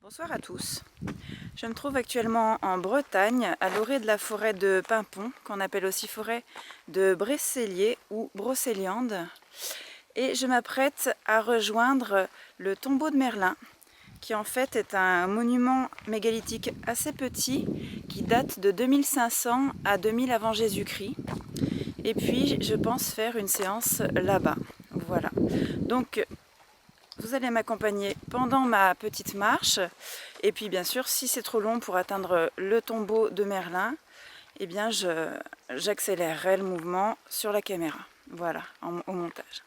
Bonsoir à tous. Je me trouve actuellement en Bretagne, à l'orée de la forêt de Pimpon, qu'on appelle aussi forêt de Brécélier ou Brocéliande. Et je m'apprête à rejoindre le tombeau de Merlin, qui en fait est un monument mégalithique assez petit, qui date de 2500 à 2000 avant Jésus-Christ. Et puis je pense faire une séance là-bas. Voilà. Donc vous allez m'accompagner pendant ma petite marche. Et puis bien sûr, si c'est trop long pour atteindre le tombeau de Merlin, eh bien j'accélérerai le mouvement sur la caméra. Voilà, au montage.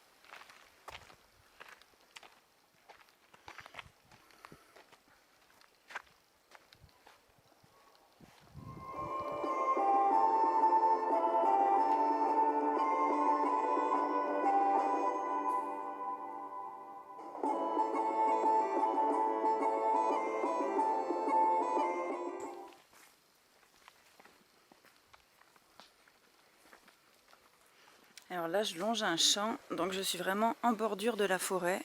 Alors là, je longe un champ, donc je suis vraiment en bordure de la forêt.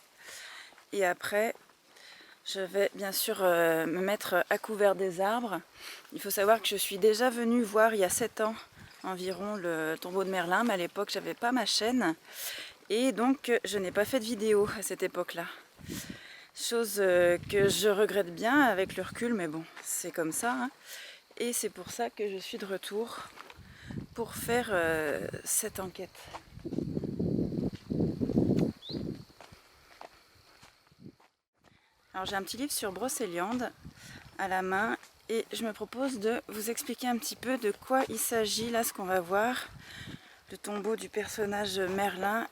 Et après, je vais bien sûr me mettre à couvert des arbres. Il faut savoir que je suis déjà venue voir il y a 7 ans environ le tombeau de Merlin, mais à l'époque, j'avais pas ma chaîne. Et donc, je n'ai pas fait de vidéo à cette époque-là. Chose que je regrette bien avec le recul, mais bon, c'est comme ça. Hein. Et c'est pour ça que je suis de retour pour faire cette enquête. Alors j'ai un petit livre sur Brocéliande à la main et je me propose de vous expliquer un petit peu de quoi il s'agit là, ce qu'on va voir. Le tombeau du personnage Merlin,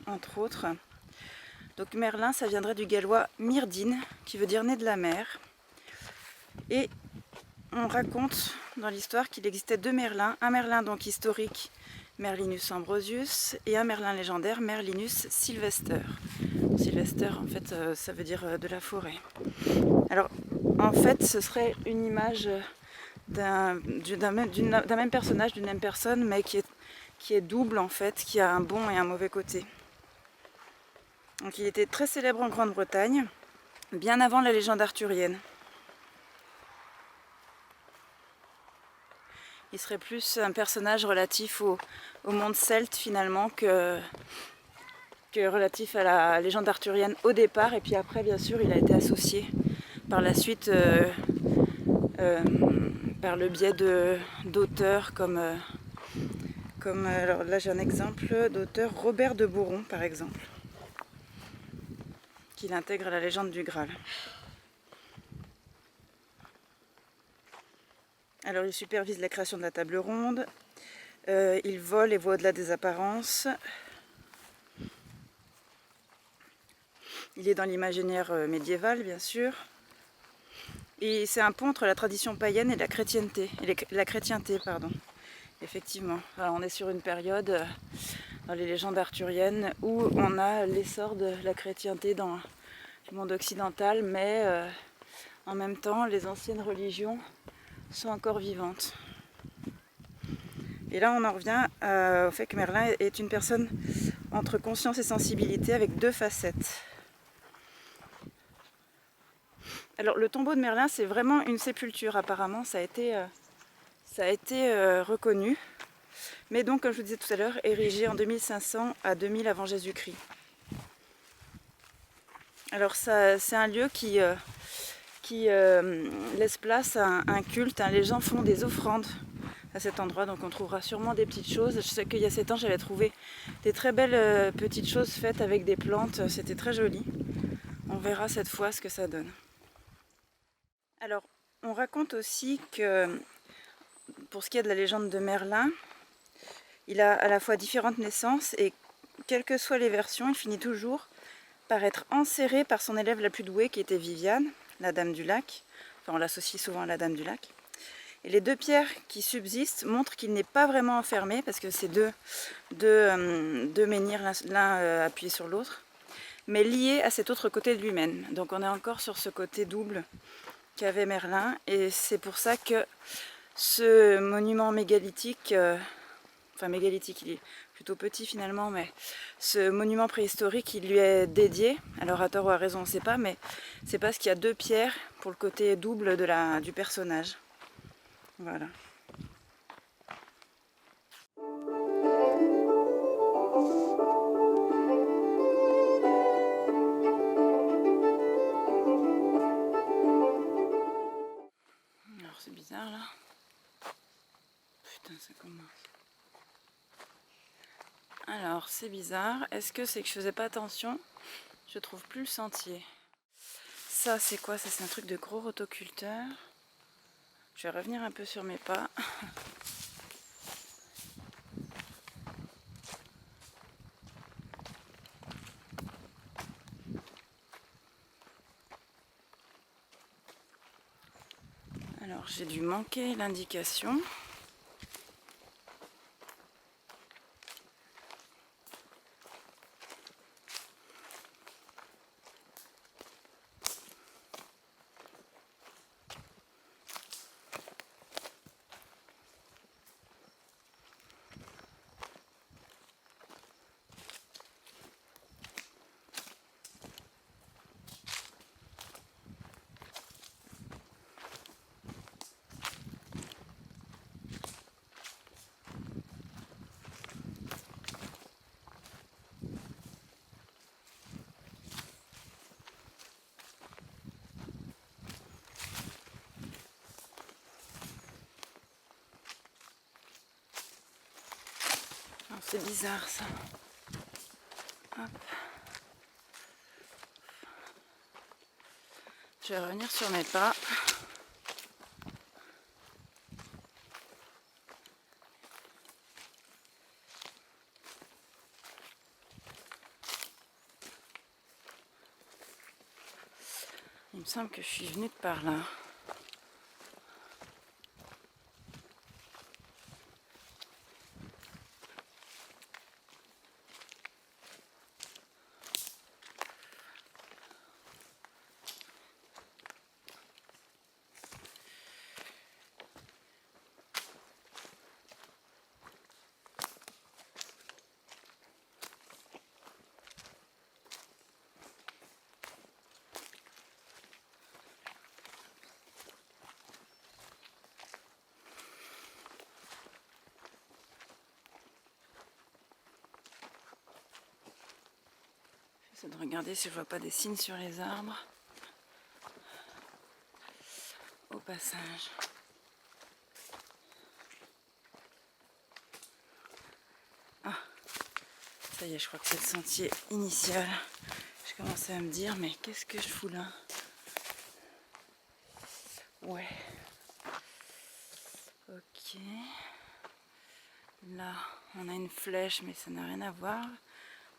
entre autres. Donc Merlin, ça viendrait du gallois Myrdine, qui veut dire né de la mer. Et on raconte dans l'histoire qu'il existait deux Merlins. Un Merlin donc historique, Merlinus ambrosius, et un Merlin légendaire, Merlinus sylvester. Sylvester, en fait, ça veut dire de la forêt. Alors, en fait, ce serait une image d'un même personnage, d'une même personne, mais qui est double, en fait, qui a un bon et un mauvais côté. Donc, il était très célèbre en Grande-Bretagne, bien avant la légende arthurienne. Il serait plus un personnage relatif au monde celte, finalement, que relatif à la légende arthurienne au départ. Et puis après, bien sûr, il a été associé par la suite par le biais d'auteurs comme alors là j'ai un exemple d'auteur Robert de Boron par exemple, qui l'intègre à la légende du Graal. Alors il supervise la création de la table ronde, il vole et voit au-delà des apparences, il est dans l'imaginaire médiéval bien sûr, et c'est un pont entre la tradition païenne et la chrétienté, pardon. Effectivement, alors, on est sur une période dans les légendes arthuriennes où on a l'essor de la chrétienté dans le monde occidental, mais en même temps les anciennes religions sont encore vivantes. Et là on en revient au fait que Merlin est une personne entre conscience et sensibilité avec deux facettes. Alors le tombeau de Merlin, c'est vraiment une sépulture apparemment, ça a été reconnu, mais donc comme je vous disais tout à l'heure, érigé en 2500 à 2000 avant Jésus-Christ. Alors c'est un lieu qui laisse place à un culte, hein. Les gens font des offrandes à cet endroit, donc on trouvera sûrement des petites choses. Je sais qu'il y a 7 ans j'avais trouvé des très belles petites choses faites avec des plantes, c'était très joli. On verra cette fois ce que ça donne. Alors on raconte aussi que pour ce qui est de la légende de Merlin, il a à la fois différentes naissances et quelles que soient les versions, il finit toujours par être enserré par son élève la plus douée qui était Viviane, la Dame du Lac. Enfin, on l'associe souvent à la Dame du Lac. Et les deux pierres qui subsistent montrent qu'il n'est pas vraiment enfermé parce que c'est deux menhirs, l'un appuyé sur l'autre, mais liés à cet autre côté de lui-même. Donc on est encore sur ce côté double qu'avait Merlin, et c'est pour ça que ce monument mégalithique enfin mégalithique, il est plutôt petit finalement, mais ce monument préhistorique il lui est dédié. Alors à tort ou à raison on ne sait pas, mais c'est parce qu'il y a 2 pierres pour le côté double du personnage. Voilà. Alors c'est bizarre là. Putain, ça commence. Alors c'est bizarre. Est-ce que c'est que je faisais pas attention? Je trouve plus le sentier. Ça c'est quoi? Ça c'est un truc de gros rotoculteur. Je vais revenir un peu sur mes pas. Alors j'ai dû manquer l'indication. C'est bizarre ça. Hop. Je vais revenir sur mes pas. Il me semble que je suis venue de par là. J'essaie de regarder si je vois pas des signes sur les arbres. Au passage. Ah, ça y est, je crois que c'est le sentier initial. Je commençais à me dire, mais qu'est-ce que je fous là? Ouais. Ok. Là, on a une flèche, mais ça n'a rien à voir.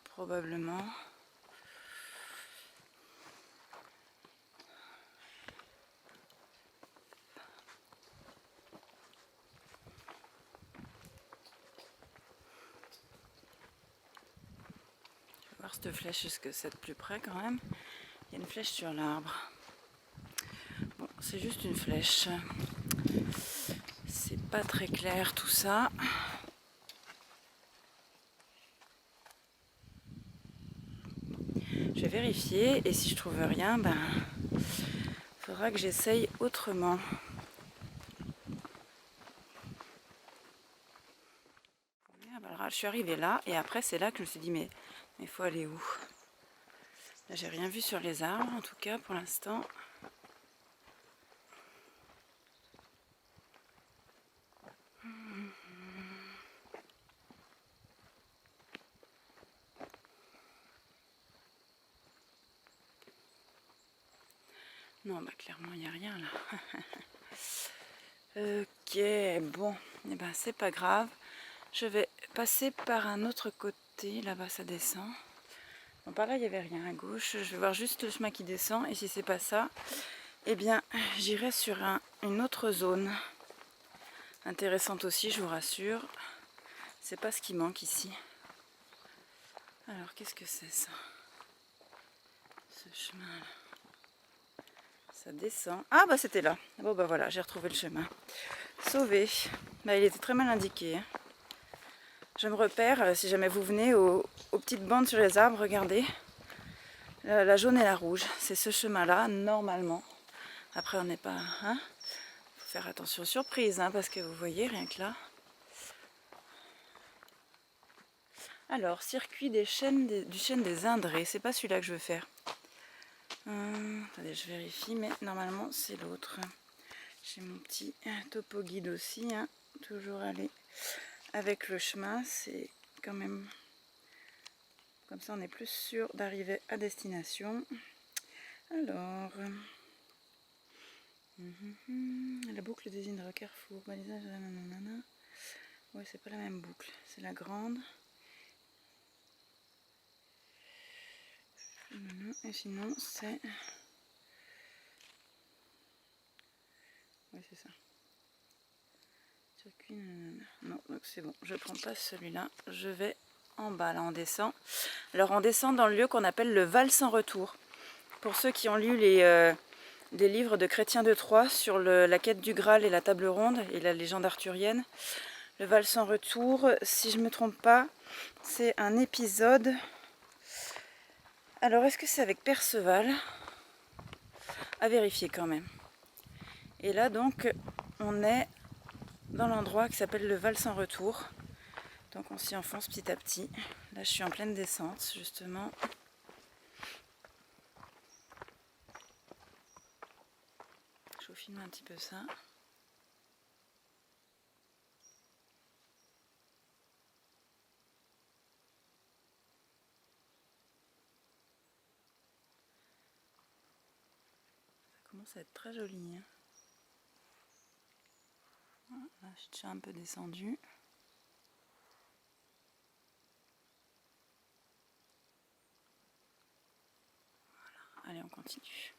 Probablement. Je vais voir cette flèche, est-ce que c'est de plus près quand même? Il y a une flèche sur l'arbre. Bon, c'est juste une flèche. C'est pas très clair tout ça. Je vais vérifier et si je trouve rien, ben, faudra que j'essaye autrement. Alors, je suis arrivée là et après c'est là que je me suis dit mais faut aller où? Là j'ai rien vu sur les arbres en tout cas pour l'instant. Non, bah clairement il n'y a rien là. Ok, bon, et ben c'est pas grave. Je vais passer par un autre côté, là-bas ça descend. Bon, par là il n'y avait rien à gauche, je vais voir juste le chemin qui descend et si c'est pas ça, eh bien j'irai sur une autre zone. Intéressante aussi, je vous rassure. C'est pas ce qui manque ici. Alors qu'est-ce que c'est ça? Ce chemin là. Ça descend. Ah bah c'était là. Bon bah voilà, j'ai retrouvé le chemin. Sauvé. Bah, il était très mal indiqué. Hein. Je me repère, si jamais vous venez, aux petites bandes sur les arbres, regardez. La jaune et la rouge, c'est ce chemin-là, normalement. Après, on n'est pas... Hein, faut faire attention aux surprises, hein, parce que vous voyez, rien que là. Alors, circuit du chêne des Indrés, c'est pas celui-là que je veux faire. Attendez, je vérifie, mais normalement, c'est l'autre. J'ai mon petit topo guide aussi, hein, toujours aller avec le chemin, c'est quand même... Comme ça, on est plus sûr d'arriver à destination. Alors... la boucle désigne le carrefour, balisage, nanana. Ouais, c'est pas la même boucle, c'est la grande. Et sinon, c'est... Ouais, c'est ça. Circuit, nanana. Non, donc c'est bon, je prends pas celui-là, je vais en bas, là on descend. Alors on descend dans le lieu qu'on appelle le Val sans retour. Pour ceux qui ont lu des livres de Chrétien de Troyes sur la quête du Graal et la table ronde et la légende arthurienne, le Val sans retour, si je ne me trompe pas, c'est un épisode... Alors est-ce que c'est avec Perceval? À vérifier quand même. Et là donc, on est dans l'endroit qui s'appelle le Val sans retour. Donc on s'y enfonce petit à petit. Là je suis en pleine descente justement. Je vous filme un petit peu ça. Ça commence à être très joli. Hein. Là je suis déjà un peu descendue. Voilà. Allez, on continue.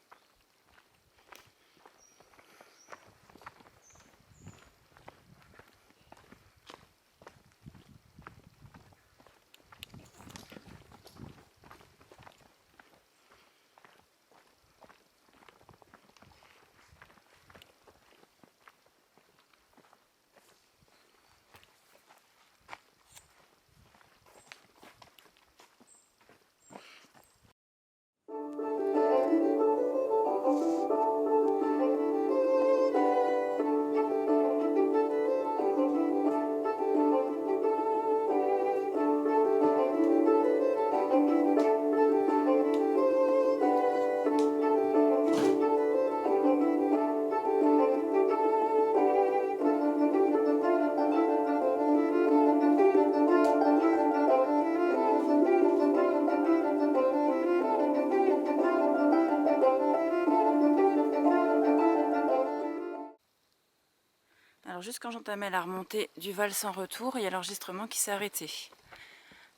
Alors juste quand j'entamais la remontée du Val sans retour, il y a l'enregistrement qui s'est arrêté.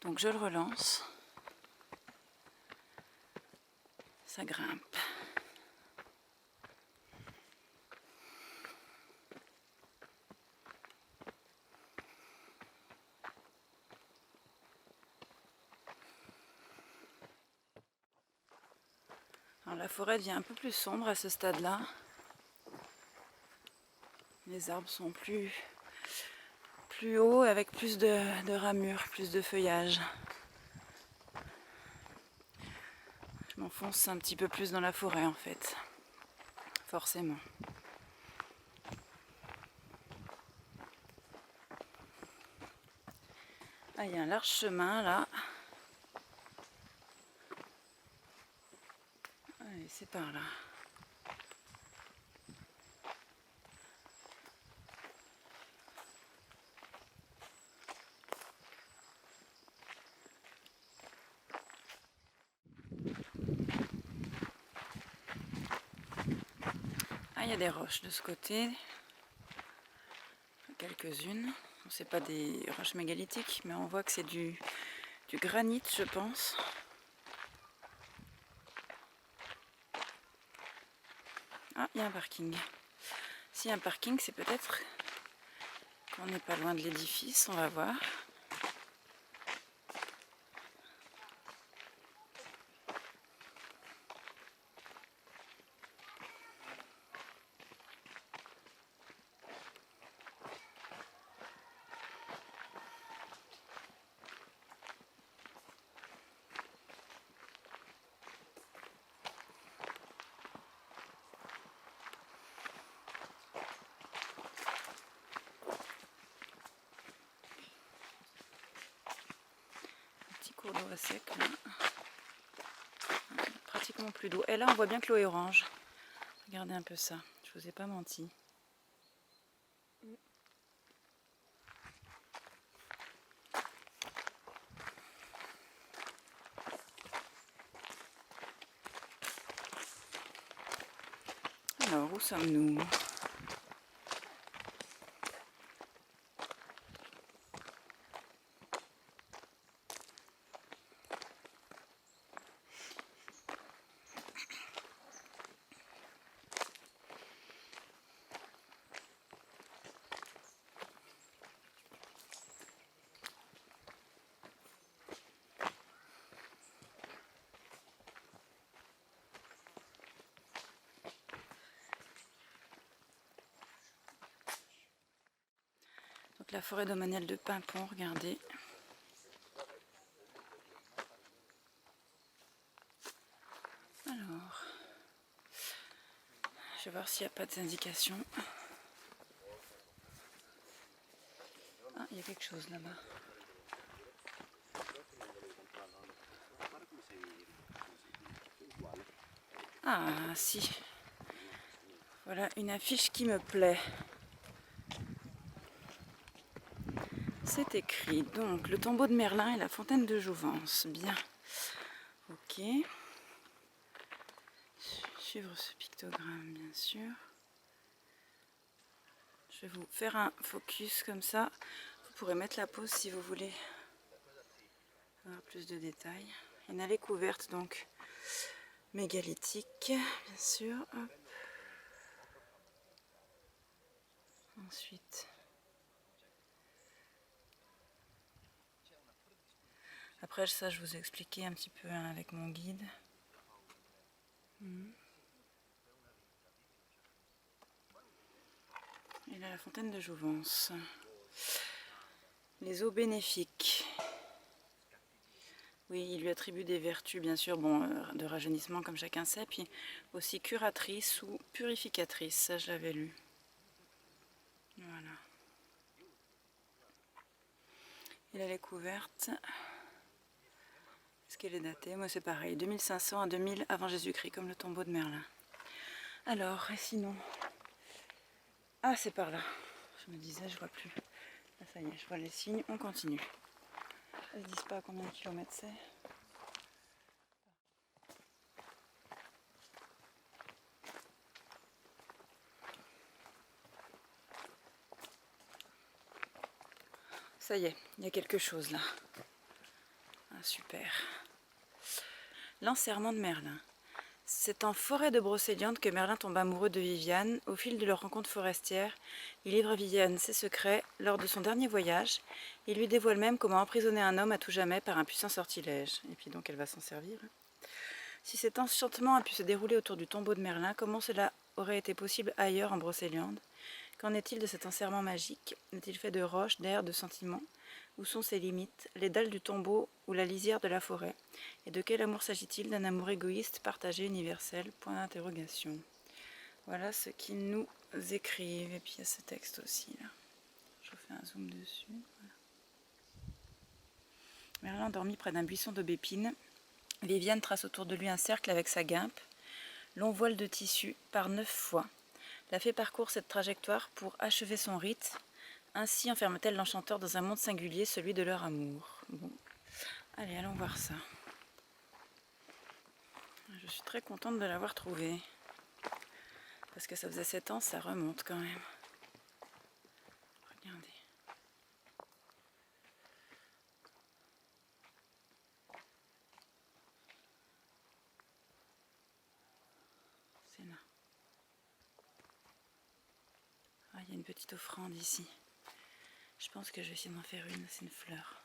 Donc je le relance. Ça grimpe. Alors la forêt devient un peu plus sombre à ce stade-là. Les arbres sont plus hauts avec plus de ramures, plus de feuillage. Je m'enfonce un petit peu plus dans la forêt en fait, forcément. Ah, il y a un large chemin là. Allez, c'est par là. Ah, il y a des roches de ce côté. Quelques-unes. C'est pas des roches mégalithiques, mais on voit que c'est du granit, je pense. Ah, il y a un parking. S'il y a un parking, c'est peut-être qu'on n'est pas loin de l'édifice, on va voir. cours d'eau à sec là. Pratiquement plus d'eau. Et là on voit bien que l'eau est orange. Regardez un peu ça, je vous ai pas menti. Alors où sommes-nous? Donc la forêt domaniale de Pimpon, regardez. Alors, je vais voir s'il n'y a pas d'indication. Ah, il y a quelque chose là-bas. Ah, si. Voilà une affiche qui me plaît. C'est écrit, donc, le tombeau de Merlin et la fontaine de Jouvence. Bien. Ok. Suivre ce pictogramme, bien sûr. Je vais vous faire un focus comme ça. Vous pourrez mettre la pause si vous voulez avoir plus de détails. Une allée couverte, donc, mégalithique, bien sûr. Hop. Ensuite, après ça, je vous ai expliqué un petit peu hein, avec mon guide. Et là, la fontaine de Jouvence. Les eaux bénéfiques. Oui, il lui attribue des vertus, bien sûr, bon, de rajeunissement, comme chacun sait, puis aussi curatrice ou purificatrice, ça je l'avais lu. Voilà. Et là, elle est couverte. Est-ce qu'elle est datée? Moi, c'est pareil, 2500 à 2000 avant Jésus-Christ, comme le tombeau de Merlin. Alors, et sinon? Ah, c'est par là. Je me disais, je vois plus. Ah, ça y est, je vois les signes, on continue. Elles ne disent pas à combien de kilomètres c'est. Ça y est, il y a quelque chose là. Ah, super. L'enserrement de Merlin. C'est en forêt de Brocéliande que Merlin tombe amoureux de Viviane. Au fil de leur rencontre forestière, il livre à Viviane ses secrets. Lors de son dernier voyage, il lui dévoile même comment emprisonner un homme à tout jamais par un puissant sortilège. Et puis donc elle va s'en servir. Si cet enchantement a pu se dérouler autour du tombeau de Merlin, comment cela aurait été possible ailleurs en Brocéliande? Qu'en est-il de cet enserrement magique? Est-il fait de roches, d'air, de sentiments? Où sont ses limites? Les dalles du tombeau ou la lisière de la forêt? Et de quel amour s'agit-il? D'un amour égoïste, partagé, universel? Point d'interrogation. Voilà ce qu'ils nous écrivent. Et puis il y a ce texte aussi là. Je vous fais un zoom dessus. Voilà. Merlin dormit près d'un buisson d'aubépines. Viviane trace autour de lui un cercle avec sa guimpe. Long voile de tissu par 9 fois. La fée parcourt cette trajectoire pour achever son rite. Ainsi enferme-t-elle l'enchanteur dans un monde singulier, celui de leur amour. Bon, allez, allons voir ça. Je suis très contente de l'avoir trouvé. Parce que ça faisait 7 ans, ça remonte quand même. Regardez. C'est là. Ah, il y a une petite offrande ici. Je pense que je vais essayer d'en faire une, c'est une fleur.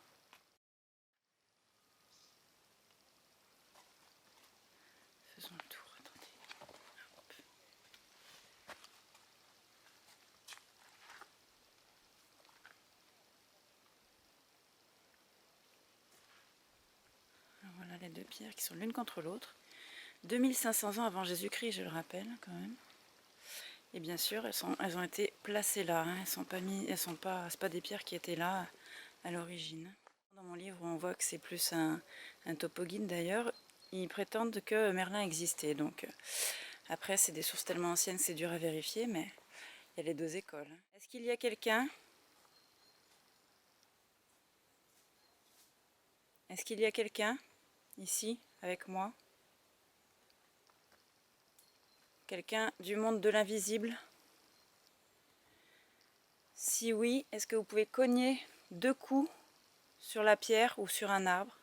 Faisons le tour, attendez. Hop. Alors voilà les deux pierres qui sont l'une contre l'autre. 2500 ans avant Jésus-Christ, je le rappelle quand même. Et bien sûr, elles ont été placées là. Hein. Elles sont pas des pierres qui étaient là à l'origine. Dans mon livre où on voit que c'est plus un topo-guide d'ailleurs, ils prétendent que Merlin existait. Donc après, c'est des sources tellement anciennes que c'est dur à vérifier, mais il y a les deux écoles. Est-ce qu'il y a quelqu'un? Est-ce qu'il y a quelqu'un ici avec moi? Quelqu'un du monde de l'invisible? Si oui, est-ce que vous pouvez cogner 2 coups sur la pierre ou sur un arbre?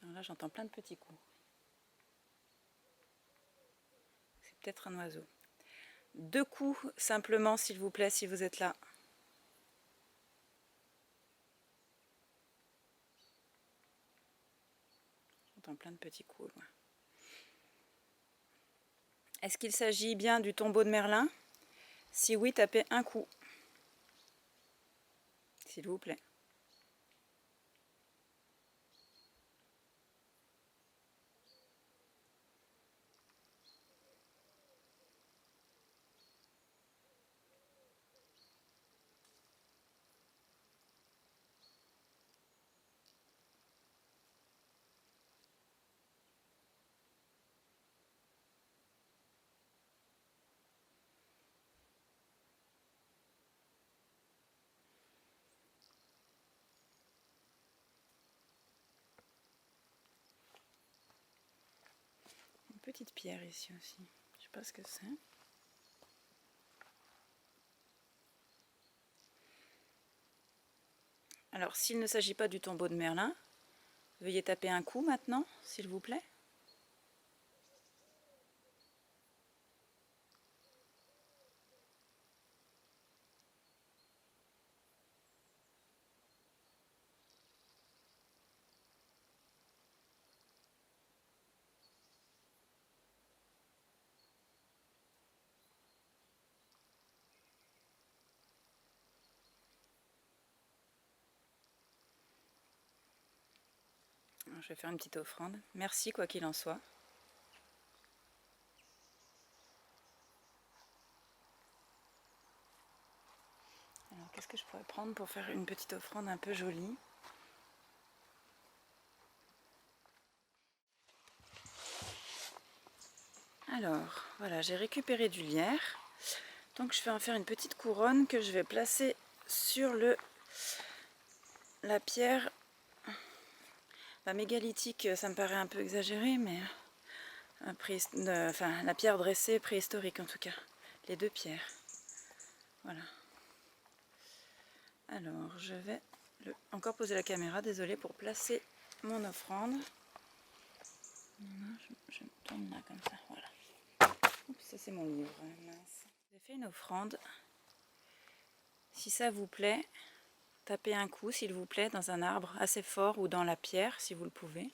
Alors là, j'entends plein de petits coups. C'est peut-être un oiseau. 2 coups simplement, s'il vous plaît, si vous êtes là. J'entends plein de petits coups au loin. Est-ce qu'il s'agit bien du tombeau de Merlin? Si oui, tapez un coup. S'il vous plaît. Une petite pierre ici aussi. Je sais pas ce que c'est. Alors, s'il ne s'agit pas du tombeau de Merlin, veuillez taper un coup maintenant, s'il vous plaît. Alors, je vais faire une petite offrande. Merci, quoi qu'il en soit. Alors, qu'est-ce que je pourrais prendre pour faire une petite offrande un peu jolie? Alors, voilà, j'ai récupéré du lierre. Donc, je vais en faire une petite couronne que je vais placer sur la pierre. La mégalithique, ça me paraît un peu exagéré, mais la pierre dressée préhistorique en tout cas. Les 2 pierres. Voilà. Alors, je vais encore poser la caméra, désolée, pour placer mon offrande. Je me tourne là comme ça, voilà. Oups, ça c'est mon livre, mince. J'ai fait une offrande. Si ça vous plaît, tapez un coup, s'il vous plaît, dans un arbre assez fort ou dans la pierre, si vous le pouvez.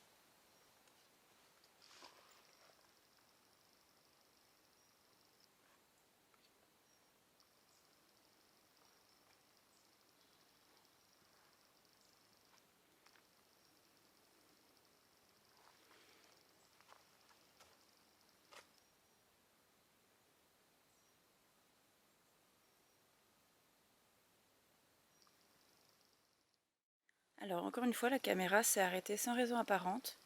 Alors, encore une fois, la caméra s'est arrêtée sans raison apparente.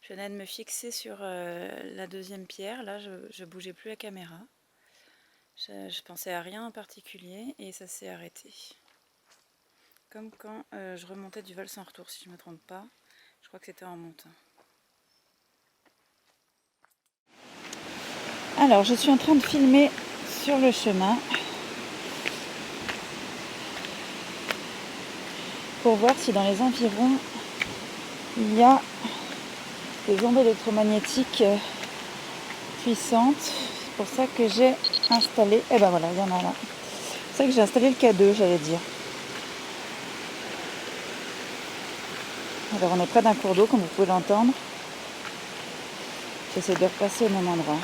Je venais de me fixer sur la 2e pierre. Là, je bougeais plus la caméra. Je pensais à rien en particulier et ça s'est arrêté. Comme quand je remontais du vol sans retour, si je ne me trompe pas. Je crois que c'était en montant. Alors, je suis en train de filmer sur le chemin pour voir si dans les environs il y a des ondes électromagnétiques puissantes. C'est pour ça que j'ai installé, et ben voilà, il y en a là. C'est pour ça que j'ai installé le K2, j'allais dire. Alors on est près d'un cours d'eau, comme vous pouvez l'entendre. J'essaie de repasser au même endroit.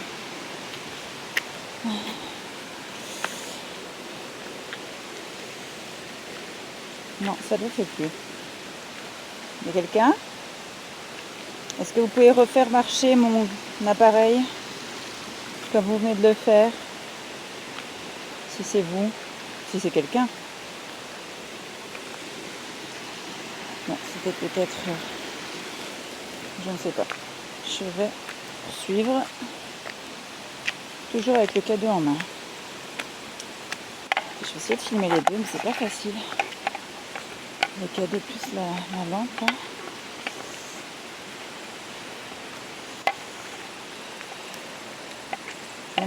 Non, ça ne le fait plus. Il y a quelqu'un? Est-ce que vous pouvez refaire marcher mon appareil comme vous venez de le faire? Si c'est vous, si c'est quelqu'un. Non, c'était peut-être... je ne sais pas. Je vais poursuivre. Toujours avec le cadeau en main. Je vais essayer de filmer les deux, mais c'est pas facile. Le cadeau plus la lampe. Là.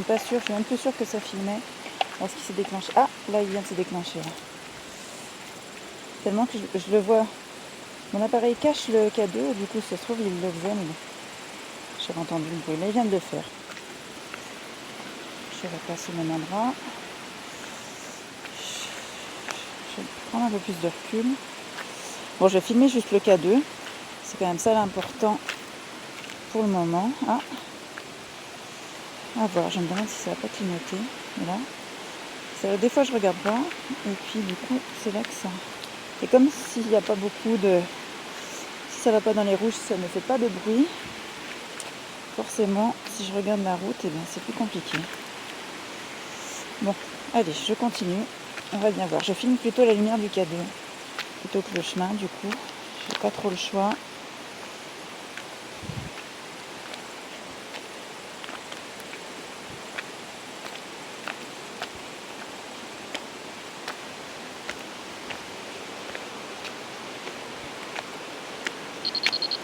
Je suis même plus sûre que ça filmait lorsqu'il s'est déclenché. Ah, là il vient de se déclencher. Là. Tellement que je le vois. Mon appareil cache le cadeau, du coup ça se trouve il le faisait, mais j'avais entendu le bruit. Là il vient de le faire. Je repasse au même endroit. Je vais prendre un peu plus de recul. Bon, je vais filmer juste le K2. C'est quand même ça l'important pour le moment. Ah, à voir, je me demande si ça va pas clignoter. Là. Des fois je regarde pas. Et puis du coup, c'est là que ça... C'est comme s'il n'y a pas beaucoup de... Si ça va pas dans les rouges, ça ne fait pas de bruit. Forcément, si je regarde la route, eh bien, c'est plus compliqué. Bon, allez, je continue. On va bien voir. Je filme plutôt la lumière du K2 plutôt que le chemin, du coup. J'ai pas trop le choix.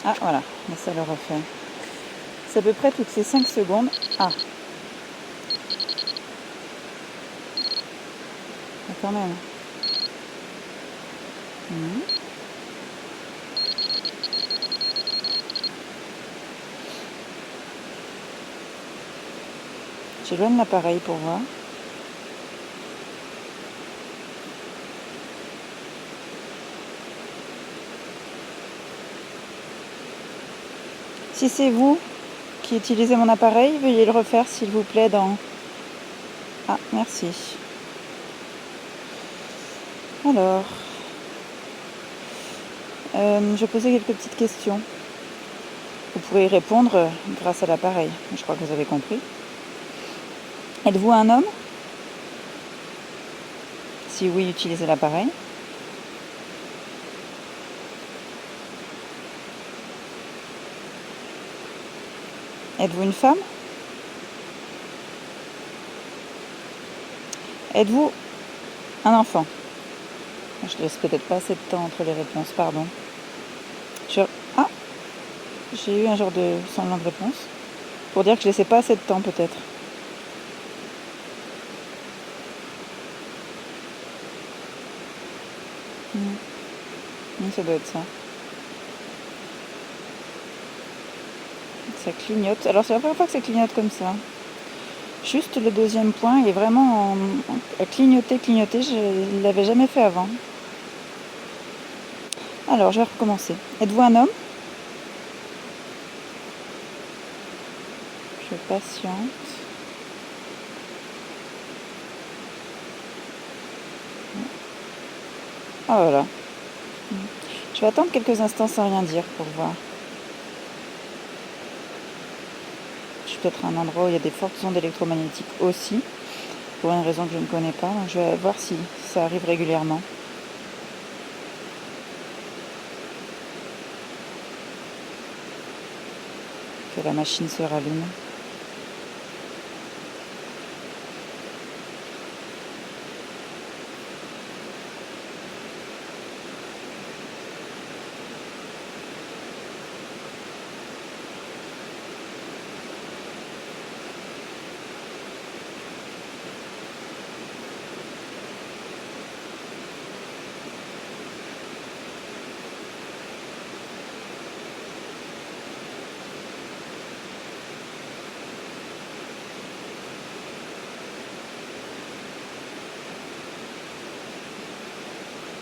Ah, voilà, mais ça le refait. C'est à peu près toutes ces 5 secondes. Ah, mais quand même. J'éloigne l'appareil pour voir. Si c'est vous qui utilisez mon appareil, veuillez le refaire s'il vous plaît dans... Ah, merci. Alors, je posais quelques petites questions. Vous pourrez y répondre grâce à l'appareil. Je crois que vous avez compris. Êtes-vous un homme? Si oui, utilisez l'appareil. Êtes-vous une femme? Êtes-vous un enfant? Je laisse peut-être pas assez de temps entre les réponses, pardon. Ah, j'ai eu un genre de semblant de réponse. Pour dire que je laissais pas assez de temps peut-être. Ça doit être ça. Ça clignote. Alors c'est la première fois que ça clignote comme ça. Juste le deuxième point est vraiment à clignoter. Je ne l'avais jamais fait avant. Alors je vais recommencer. Êtes-vous un homme? Je patiente. Ah voilà. Je vais attendre quelques instants sans rien dire pour voir. Je suis peut-être à un endroit où il y a des fortes ondes électromagnétiques aussi, pour une raison que je ne connais pas. Donc je vais voir si ça arrive régulièrement. Que la machine se rallume.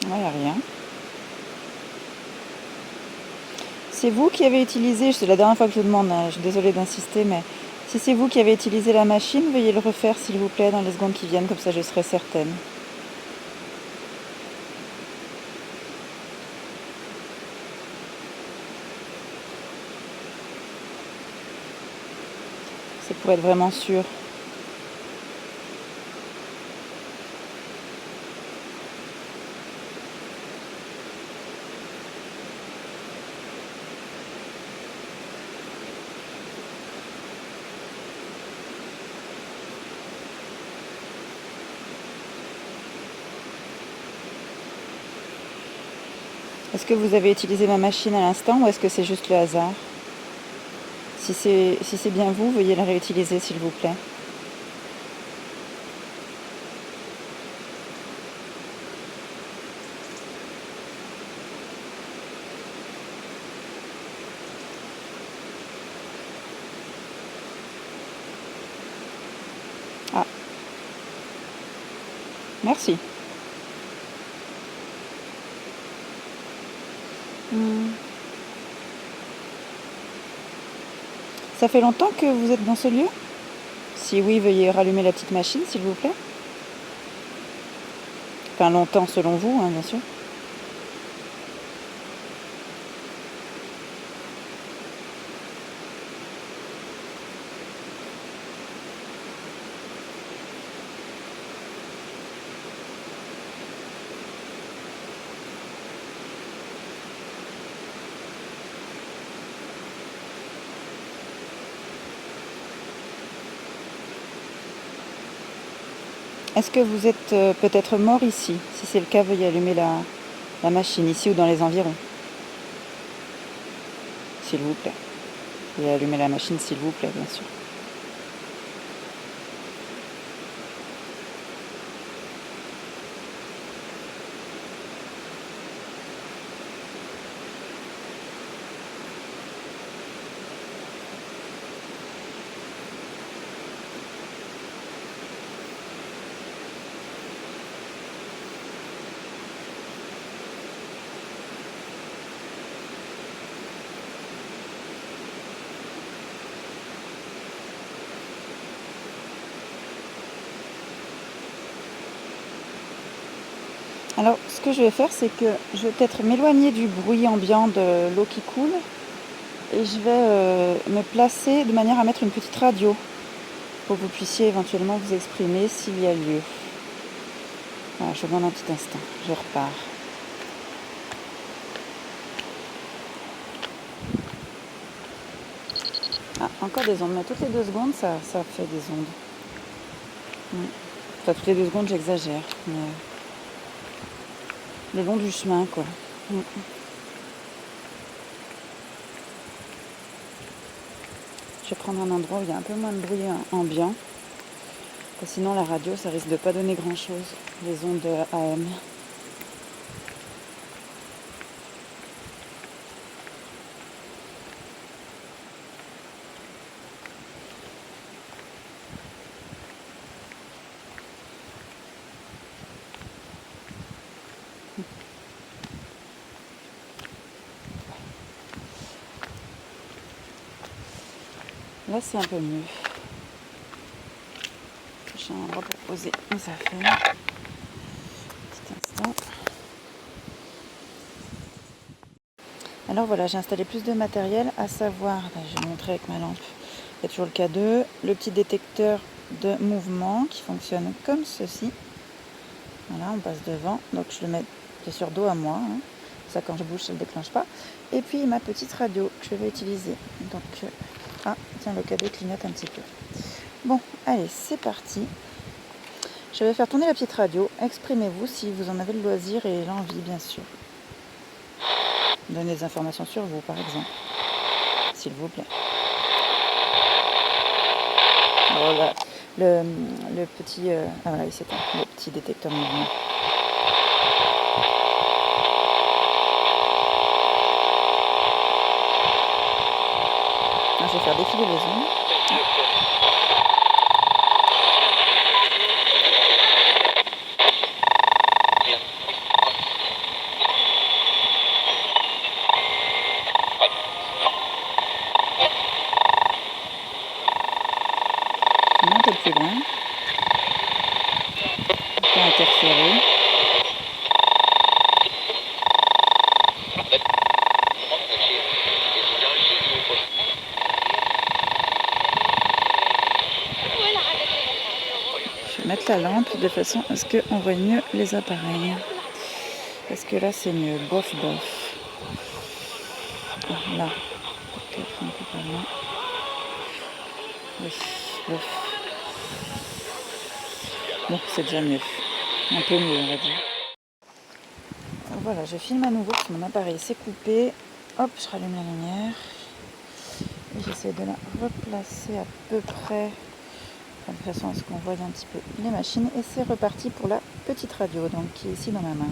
Il n'y a rien. C'est vous qui avez utilisé, c'est la dernière fois que je vous demande, je suis désolée d'insister, mais si c'est vous qui avez utilisé la machine, veuillez le refaire s'il vous plaît dans les secondes qui viennent, comme ça je serai certaine. C'est pour être vraiment sûr. Est-ce que vous avez utilisé ma machine à l'instant ou est-ce que c'est juste le hasard? Si c'est bien vous, veuillez la réutiliser s'il vous plaît. Ah, merci. Ça fait longtemps que vous êtes dans ce lieu? Si oui, veuillez rallumer la petite machine s'il vous plaît. Enfin longtemps selon vous, hein, bien sûr. Est-ce que vous êtes peut-être mort ici? Si c'est le cas, veuillez allumer la machine ici ou dans les environs. S'il vous plaît. Veuillez allumer la machine s'il vous plaît, bien sûr. Alors, ce que je vais faire, c'est que je vais peut-être m'éloigner du bruit ambiant de l'eau qui coule et je vais me placer de manière à mettre une petite radio pour que vous puissiez éventuellement vous exprimer s'il y a lieu. Voilà, je vous demande un petit instant, je repars. Ah, encore des ondes, mais toutes les 2 secondes, ça fait des ondes. Enfin, toutes les 2 secondes, j'exagère. Mais le long du chemin, quoi. Je vais prendre un endroit où il y a un peu moins de bruit ambiant. Parce que sinon, la radio, ça risque de pas donner grand-chose. Les ondes AM. Là, c'est un peu mieux. J'ai un endroit pour poser mes affaires. Petit instant. Alors voilà, j'ai installé plus de matériel, à savoir, je vais montrer avec ma lampe, il y a toujours le K2, le petit détecteur de mouvement qui fonctionne comme ceci. Voilà, on passe devant, donc je le mets sur dos à moi, hein. Ça quand je bouge ça ne le déclenche pas. Et puis ma petite radio que je vais utiliser. Donc, ah tiens, le K2 clignote un petit peu. Bon, allez, c'est parti. Je vais faire tourner la petite radio, exprimez-vous si vous en avez le loisir et l'envie bien sûr. Donnez des informations sur vous par exemple, s'il vous plaît. Voilà, le petit, ah voilà, il s'éteint, le petit détecteur mouvement. Je vais faire défiler les ondes. Un peu plus loin. Pas interférer. mettre la lampe de façon à ce qu'on voit mieux les appareils. Parce que là c'est mieux, bof bof. Ah, là, peut-être un peu par là. Oui, bof. Bon, c'est déjà mieux. Un peu mieux, on va dire. Voilà, je filme à nouveau parce que mon appareil s'est coupé. Hop, je rallume la lumière. Et j'essaie de la replacer à peu près de façon à ce qu'on voit un petit peu les machines. Et c'est reparti pour la petite radio, donc qui est ici dans ma main.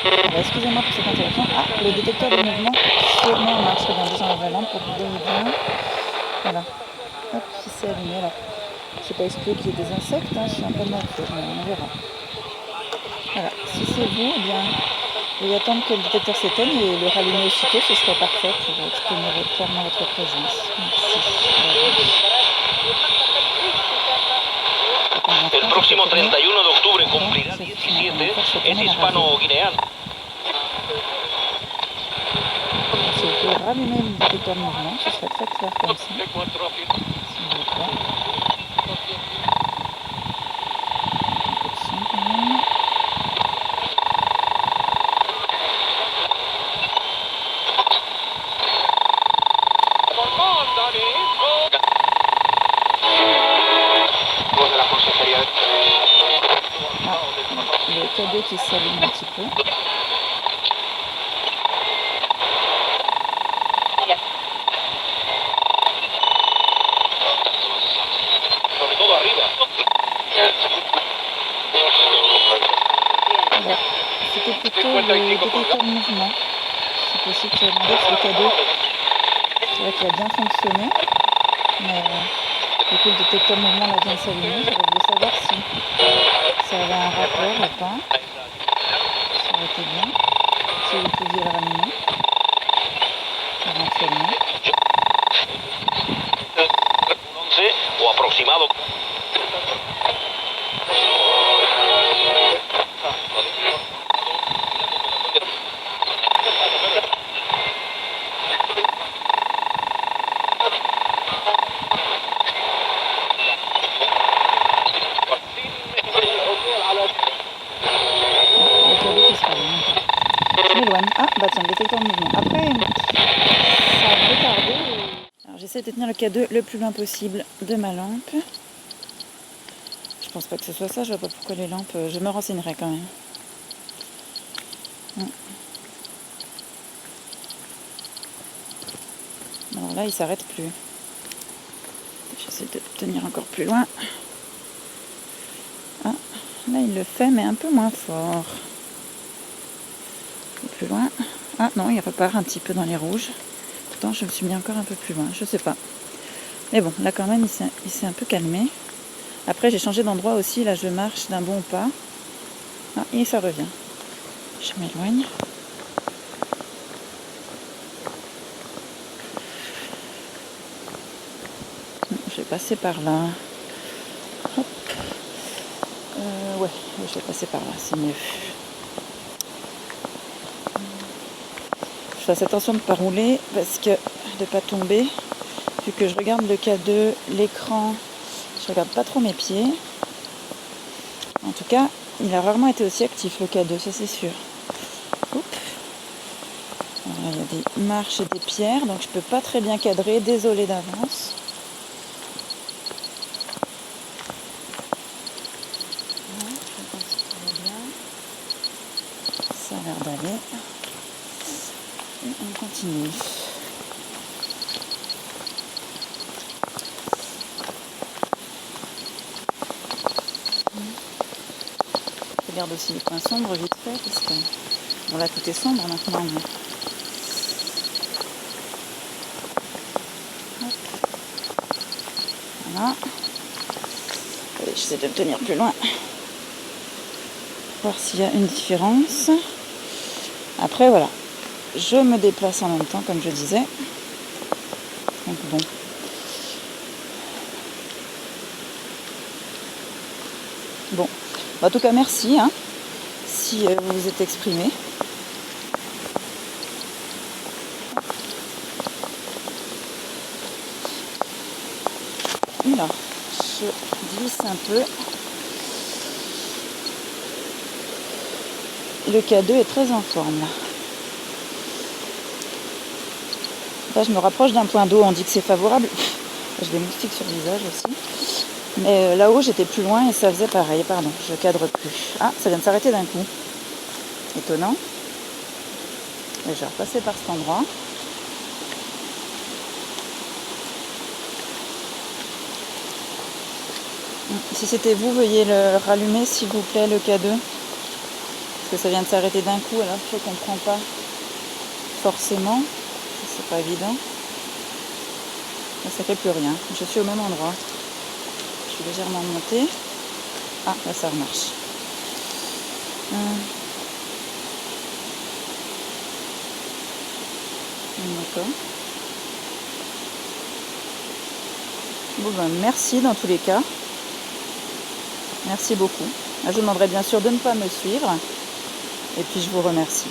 Alors, excusez-moi pour cette interruption. Ah, le détecteur de mouvement se met en marche. Regardez, j'enlève la lampe pour que vous voyez bien. Voilà. Hop, il s'est allumé. Alors, c'est pas exclu qu'il y ait des insectes, hein, je suis un peu nature, mais on verra. Voilà, si c'est vous, eh bien, vous pouvez attendre que le détecteur s'éteigne et le rallumer aussitôt, ce serait parfait pour exprimer clairement votre présence. Merci. El próximo 31 de octubre cumplirá 17, es hispano-guineano. Si vous pouvez rallumer le détecteur de mouvement, ce serait très clair comme ça. S'il vous plaît. Un peu de son quand même. Le cadeau qui s'allume un petit peu. Voilà. C'était plutôt le détecteur de mouvement. C'est possible que je demandais si le cadeau, c'est vrai qu'il a bien fonctionné. Mais du coup le détecteur de mouvement là vient de s'allumer. J'aurais voulu savoir si ça avait un rapport ou pas. Ça aurait été bien. Si vous pouviez le ramener. Éventuellement. O aproximado. Le cadeau qui se rallume. Je m'éloigne. Ah, bah tiens, le détecteur de mouvement. Après, ça a retardé. Alors j'essaie de tenir le cadeau le plus loin possible de ma lampe. Je pense pas que ce soit ça, je vois pas pourquoi les lampes. Je me renseignerai quand même. Alors là, il s'arrête plus. J'essaie de tenir encore plus loin. Ah, là il le fait, mais un peu moins fort. Plus loin. Ah non, il repart un petit peu dans les rouges. Pourtant, je me suis mis encore un peu plus loin. Je sais pas. Mais bon, là quand même, il s'est un peu calmé. Après, j'ai changé d'endroit aussi. Là, je marche d'un bon pas. Ah, et ça revient. Je m'éloigne. Je vais passer par là. Hop. Ouais, je vais passer par là, c'est mieux. Je fasse attention de ne pas rouler parce que de ne pas tomber. Vu que je regarde le K2, l'écran, je regarde pas trop mes pieds. En tout cas, il a rarement été aussi actif le K2, ça c'est sûr. Oups. Alors, il y a des marches et des pierres, donc je peux pas très bien cadrer, désolée d'avance. Ça a l'air d'aller. Et on continue. Je regarde aussi les coins sombres vite fait parce que bon là tout est sombre maintenant. Mais... Voilà. Allez, j'essaie de me tenir plus loin. Voir s'il y a une différence. Après voilà, je me déplace en même temps comme je disais. Donc bon. Bon, en tout cas merci hein, si vous vous êtes exprimé. Là. je glisse un peu. Le K2 est très en forme là. Là, je me rapproche d'un point d'eau, on dit que c'est favorable. J'ai des moustiques sur le visage aussi. Mais là-haut, j'étais plus loin et ça faisait pareil. Pardon, je cadre plus. Ah, ça vient de s'arrêter d'un coup. Étonnant. Et je vais repasser par cet endroit. Si c'était vous, veuillez le rallumer s'il vous plaît, le K2. Parce que ça vient de s'arrêter d'un coup, alors je ne comprends pas forcément. C'est pas évident. Là, ça fait plus rien. Je suis au même endroit. Je suis légèrement montée. Ah, là ça remarche. D'accord. Bon ben merci dans tous les cas. Merci beaucoup. Je vous demanderai bien sûr de ne pas me suivre. Et puis je vous remercie.